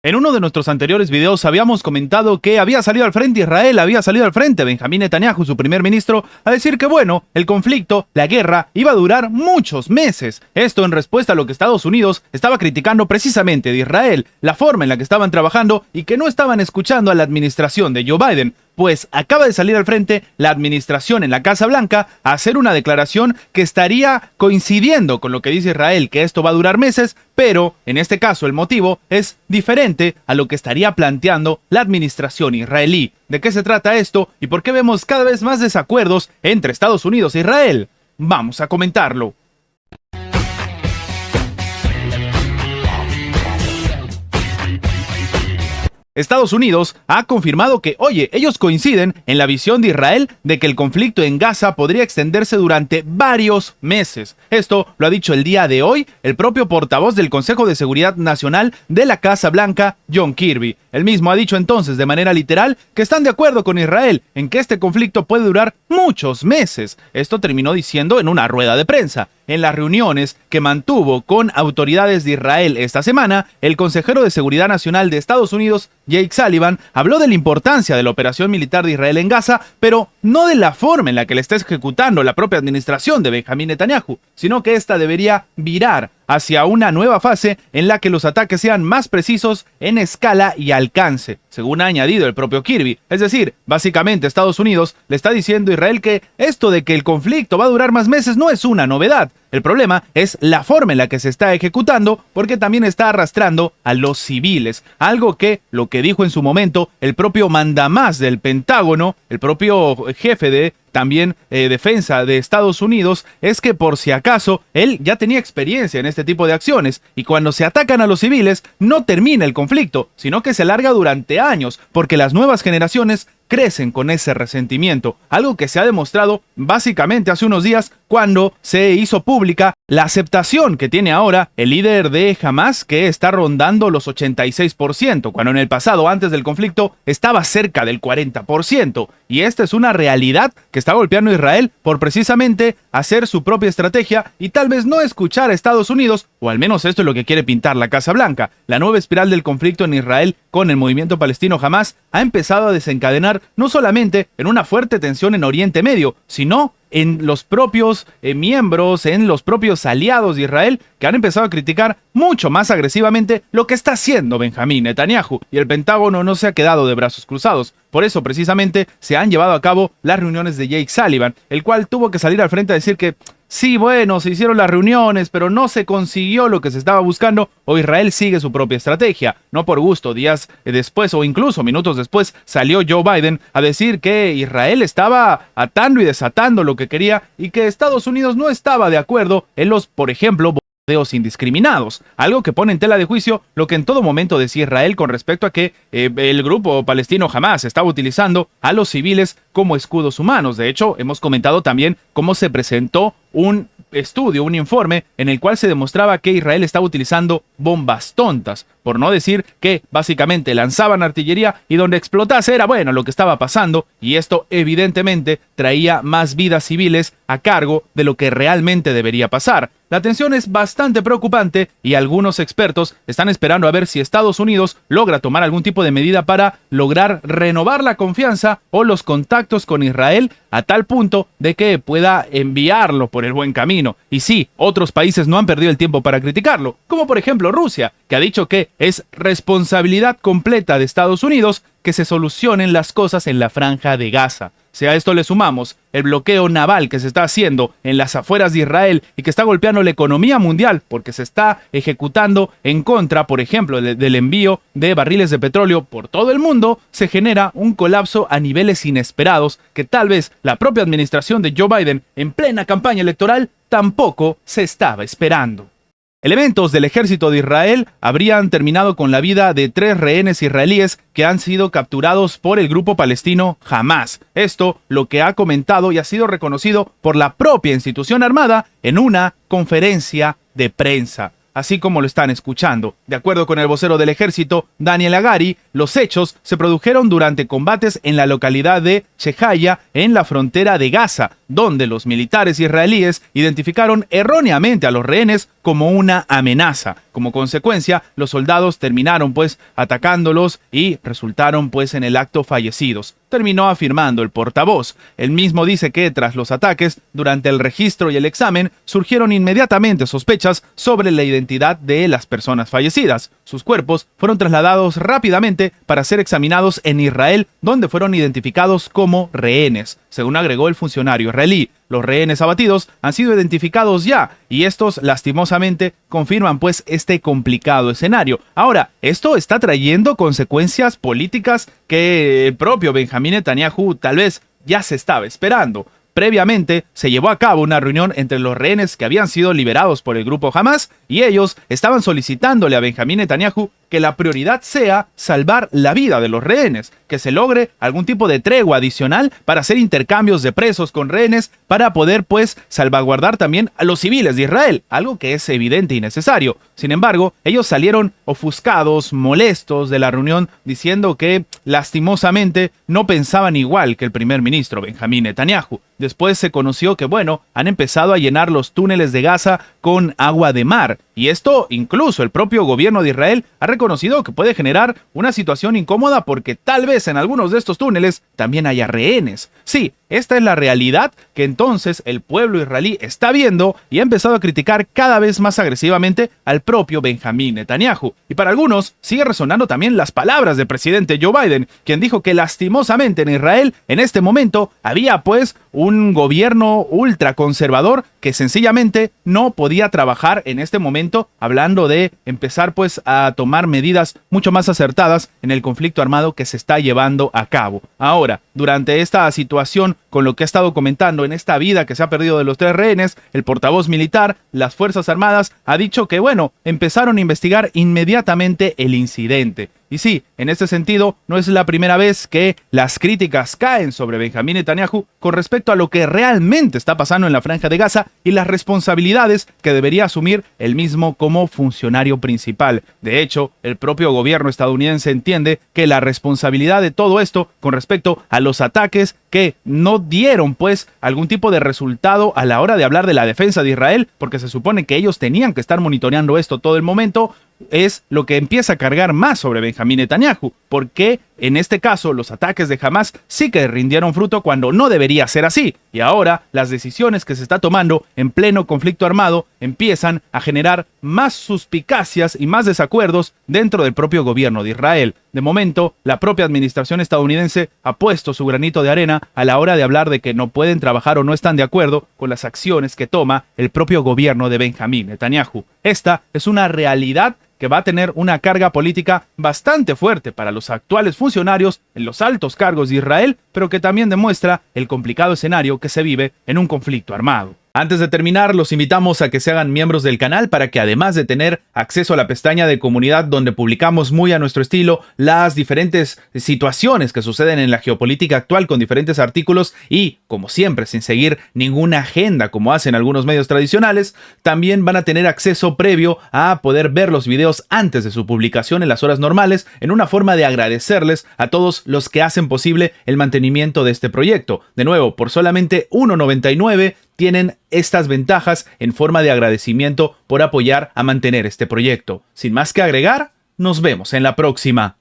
En uno de nuestros anteriores videos habíamos comentado que había salido al frente Israel, había salido al frente Benjamín Netanyahu, su primer ministro, a decir que bueno, el conflicto, la guerra, iba a durar muchos meses. Esto en respuesta a lo que Estados Unidos estaba criticando precisamente de Israel, la forma en la que estaban trabajando y que no estaban escuchando a la administración de Joe Biden. Pues acaba de salir al frente la administración en la Casa Blanca a hacer una declaración que estaría coincidiendo con lo que dice Israel, que esto va a durar meses, pero en este caso el motivo es diferente a lo que estaría planteando la administración israelí. ¿De qué se trata esto y por qué vemos cada vez más desacuerdos entre Estados Unidos e Israel? Vamos a comentarlo. Estados Unidos ha confirmado que, ellos coinciden en la visión de Israel de que el conflicto en Gaza podría extenderse durante varios meses. Esto lo ha dicho el día de hoy el propio portavoz del Consejo de Seguridad Nacional de la Casa Blanca, John Kirby. Él mismo ha dicho entonces de manera literal que están de acuerdo con Israel en que este conflicto puede durar muchos meses. Esto terminó diciendo en una rueda de prensa. En las reuniones que mantuvo con autoridades de Israel esta semana, el consejero de Seguridad Nacional de Estados Unidos, Jake Sullivan, habló de la importancia de la operación militar de Israel en Gaza, pero no de la forma en la que la está ejecutando la propia administración de Benjamín Netanyahu, sino que esta debería virar hacia una nueva fase en la que los ataques sean más precisos en escala y alcance, según ha añadido el propio Kirby. Es decir, básicamente Estados Unidos le está diciendo a Israel que esto de que el conflicto va a durar más meses no es una novedad. El problema es la forma en la que se está ejecutando, porque también está arrastrando a los civiles, algo que, lo que dijo en su momento el propio mandamás del Pentágono, el propio jefe de también defensa de Estados Unidos, es que por si acaso él ya tenía experiencia en este tipo de acciones y cuando se atacan a los civiles no termina el conflicto, sino que se alarga durante años porque las nuevas generaciones crecen con ese resentimiento, algo que se ha demostrado básicamente hace unos días cuando se hizo pública la aceptación que tiene ahora el líder de Hamas, que está rondando los 86%, cuando en el pasado, antes del conflicto, estaba cerca del 40%. Y esta es una realidad que está golpeando a Israel por precisamente hacer su propia estrategia y tal vez no escuchar a Estados Unidos, o al menos esto es lo que quiere pintar la Casa Blanca. La nueva espiral del conflicto en Israel con el movimiento palestino Hamas ha empezado a desencadenar no solamente en una fuerte tensión en Oriente Medio, sino en los propios miembros, en los propios aliados de Israel, que han empezado a criticar mucho más agresivamente lo que está haciendo Benjamín Netanyahu, y el Pentágono no se ha quedado de brazos cruzados. Por eso, precisamente, se han llevado a cabo las reuniones de Jake Sullivan, el cual tuvo que salir al frente a decir que sí, bueno, se hicieron las reuniones, pero no se consiguió lo que se estaba buscando, o Israel sigue su propia estrategia. No por gusto, días después o incluso minutos después salió Joe Biden a decir que Israel estaba atando y desatando lo que quería y que Estados Unidos no estaba de acuerdo en los, por ejemplo, bombardeos indiscriminados, algo que pone en tela de juicio lo que en todo momento decía Israel con respecto a que el grupo palestino Hamas estaba utilizando a los civiles como escudos humanos. De hecho, hemos comentado también cómo se presentó un estudio, un informe en el cual se demostraba que Israel estaba utilizando bombas tontas, por no decir que básicamente lanzaban artillería y donde explotase era bueno lo que estaba pasando, y esto evidentemente traía más vidas civiles a cargo de lo que realmente debería pasar. La tensión es bastante preocupante y algunos expertos están esperando a ver si Estados Unidos logra tomar algún tipo de medida para lograr renovar la confianza o los contactos con Israel a tal punto de que pueda enviarlo por el buen camino. Y sí, otros países no han perdido el tiempo para criticarlo, como por ejemplo Rusia, que ha dicho que es responsabilidad completa de Estados Unidos que se solucionen las cosas en la franja de Gaza. Si a esto le sumamos el bloqueo naval que se está haciendo en las afueras de Israel y que está golpeando la economía mundial porque se está ejecutando en contra, por ejemplo, del envío de barriles de petróleo por todo el mundo, se genera un colapso a niveles inesperados que tal vez la propia administración de Joe Biden en plena campaña electoral tampoco se estaba esperando. Elementos del ejército de Israel habrían terminado con la vida de 3 rehenes israelíes que han sido capturados por el grupo palestino Hamas. Esto lo que ha comentado y ha sido reconocido por la propia institución armada en una conferencia de prensa. Así como lo están escuchando. De acuerdo con el vocero del ejército, Daniel Hagari, los hechos se produjeron durante combates en la localidad de Shejaya, en la frontera de Gaza, donde los militares israelíes identificaron erróneamente a los rehenes como una amenaza. Como consecuencia, los soldados terminaron atacándolos y resultaron en el acto fallecidos. Terminó afirmando el portavoz. Él mismo dice que tras los ataques, durante el registro y el examen, surgieron inmediatamente sospechas sobre la identidad de las personas fallecidas. Sus cuerpos fueron trasladados rápidamente para ser examinados en Israel, donde fueron identificados como rehenes. Según agregó el funcionario israelí, los rehenes abatidos han sido identificados ya y estos lastimosamente confirman este complicado escenario. Ahora, esto está trayendo consecuencias políticas que el propio Benjamín Netanyahu tal vez ya se estaba esperando. Previamente se llevó a cabo una reunión entre los rehenes que habían sido liberados por el grupo Hamas y ellos estaban solicitándole a Benjamín Netanyahu que la prioridad sea salvar la vida de los rehenes, que se logre algún tipo de tregua adicional para hacer intercambios de presos con rehenes para poder salvaguardar también a los civiles de Israel, algo que es evidente y necesario. Sin embargo, ellos salieron ofuscados, molestos de la reunión, diciendo que lastimosamente no pensaban igual que el primer ministro Benjamín Netanyahu. Después se conoció que, han empezado a llenar los túneles de Gaza con agua de mar. Y esto incluso el propio gobierno de Israel ha reconocido que puede generar una situación incómoda porque tal vez en algunos de estos túneles también haya rehenes. Sí, esta es la realidad que entonces el pueblo israelí está viendo y ha empezado a criticar cada vez más agresivamente al propio Benjamín Netanyahu. Y para algunos sigue resonando también las palabras del presidente Joe Biden, quien dijo que lastimosamente en Israel en este momento había un gobierno ultraconservador que sencillamente no podía trabajar en este momento, hablando de empezar a tomar medidas mucho más acertadas en el conflicto armado que se está llevando a cabo. Ahora, durante esta situación, con lo que ha estado comentando en esta vida que se ha perdido de los 3 rehenes, el portavoz militar, las Fuerzas Armadas, ha dicho que empezaron a investigar inmediatamente el incidente. Y sí, en este sentido, no es la primera vez que las críticas caen sobre Benjamín Netanyahu con respecto a lo que realmente está pasando en la Franja de Gaza y las responsabilidades que debería asumir él mismo como funcionario principal. De hecho, el propio gobierno estadounidense entiende que la responsabilidad de todo esto con respecto a los ataques que no dieron algún tipo de resultado a la hora de hablar de la defensa de Israel, porque se supone que ellos tenían que estar monitoreando esto todo el momento, es lo que empieza a cargar más sobre Benjamín Netanyahu, porque en este caso los ataques de Hamas sí que rindieron fruto cuando no debería ser así, y ahora las decisiones que se está tomando en pleno conflicto armado empiezan a generar más suspicacias y más desacuerdos dentro del propio gobierno de Israel. De momento, la propia administración estadounidense ha puesto su granito de arena a la hora de hablar de que no pueden trabajar o no están de acuerdo con las acciones que toma el propio gobierno de Benjamín Netanyahu. Esta es una realidad que va a tener una carga política bastante fuerte para los actuales funcionarios en los altos cargos de Israel, pero que también demuestra el complicado escenario que se vive en un conflicto armado. Antes de terminar, los invitamos a que se hagan miembros del canal para que, además de tener acceso a la pestaña de comunidad donde publicamos muy a nuestro estilo las diferentes situaciones que suceden en la geopolítica actual con diferentes artículos y, como siempre, sin seguir ninguna agenda como hacen algunos medios tradicionales, también van a tener acceso previo a poder ver los videos antes de su publicación en las horas normales, en una forma de agradecerles a todos los que hacen posible el mantenimiento de este proyecto. De nuevo, por solamente $1.99 tienen estas ventajas en forma de agradecimiento por apoyar a mantener este proyecto. Sin más que agregar, nos vemos en la próxima.